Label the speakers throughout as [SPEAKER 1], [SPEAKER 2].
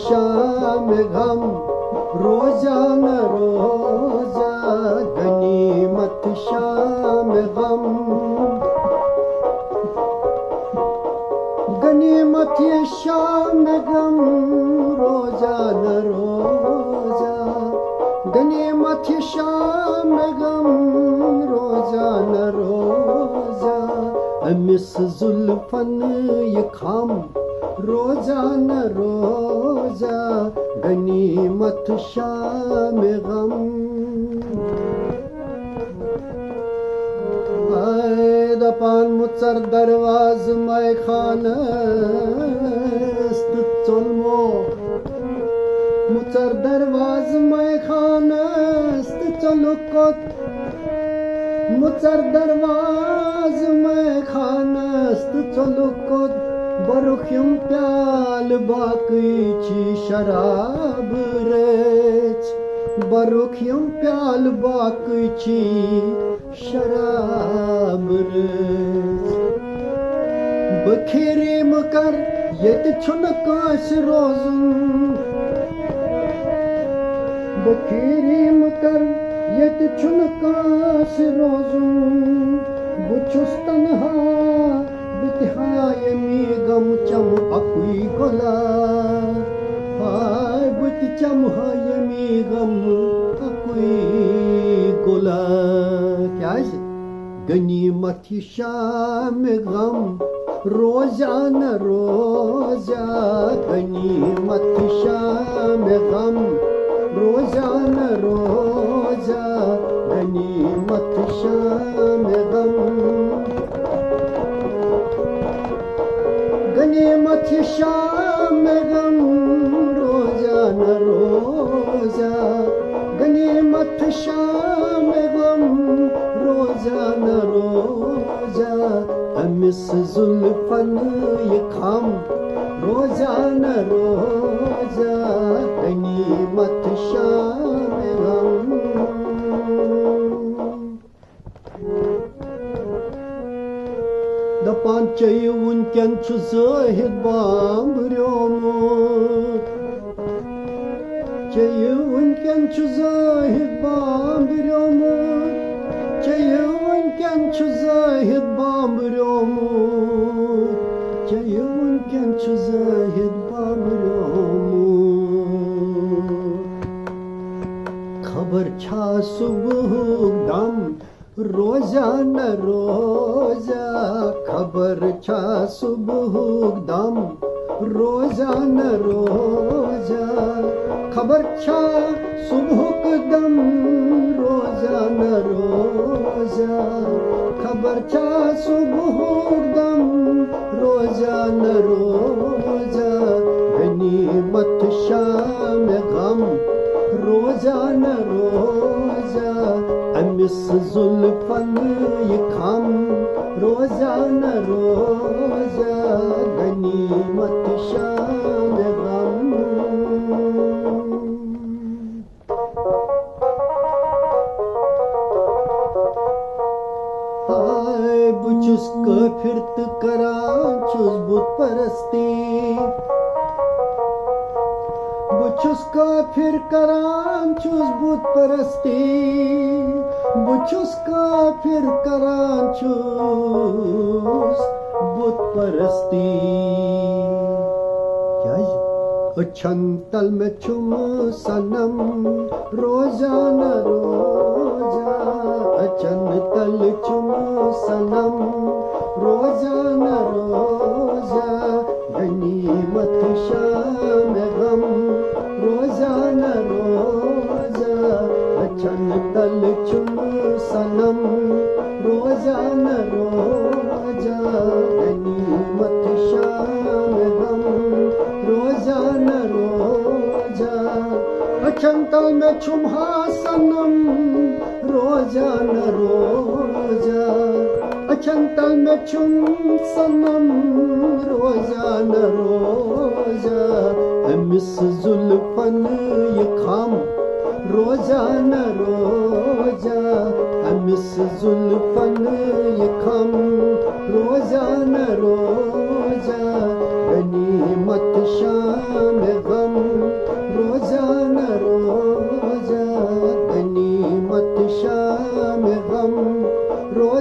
[SPEAKER 1] शाम गम रोजाना रोजा गनीमत शाम गम गनीमत ये शाम गम रोजाना रोजा गनीमत ये शाम गम रोजाना रोजा अमिस जुल्फन ये खाम रोजाना रोजा गनीमत शाम गम दपान मुचर दरवाज मै खानस्त चुलमो मुचर दरवाज मै खानस्त चलुकोत मुचर दरवाज मै खानस्त चलुकोत बरुखिम प्याल बाकी शराब रेच बरुखिम प्याल बाकी शराब रेच बखेरे मकर ये छुन काश रोजुन बखेरे मकर ये छुन काश रोजुन बुछुस तन्हा बितहाय मी गम चम अकुई गोला हाय बुत चम हाय मी गम अकुई गोला क्या है गनीमत शाम गम रोजाना रोजा गनीमत शाम गम रोजाना रोजा गनीमत शाम गम गनीमत शाम गम रोजाना रोजा गनीमत शाम गम रोजाना रोजा अमिस जुल्फन ये खाम रोजाना रोजा गनीमत शाम गम दपान चाहिए उनकन जाहिद बाम्ब्रियोमुत चाहिए उनकन जाहिद बाम्ब्रियोमुत चाहिए उनकन जाहिद बाम्ब्रियोमुत चाहिए उनकन जाहिद बाम्ब्रियोमुत खबर छा सुबह दम रोजाना रोजा खबर छा सुबह दम रोजाना रोजा खबर छा सुबह दम रोजाना रोजा खबर छा सुबह दम रोजाना रोजा गनीमत शाम गम रोजाना रोजा अमिस जुल्फन ये खाम रोजाना रोजा गनीमत शाम गम हाय बुचुस काफिर करां छुस बुत परस्ती बुछुस काफिर करां छुस बुत परस्ती बुछुस काफिर करां छुस बुत परस्ती क्या है अछन तल में छुम सनम रोजाना रोजा अछन तल छुम सनम रोजाना रोजा गनीमत शाम गम रोजाना रोजा अछन तल छुम सनम रोजाना रोजा गनीमत शाम गम रोजाना रोजा अछन तल में छुम हा सनम रोजाना रोजा अछन तल में छुम सनम रोजाना रोजा अमिस जुल्फन ये खाम रोजाना रोजा अमिस जुल्फन ये खाम रोजाना रोजा गनीमत शाम गम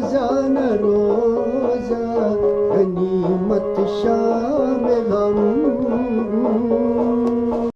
[SPEAKER 1] रोजा न रोजा गनीमत शाम गम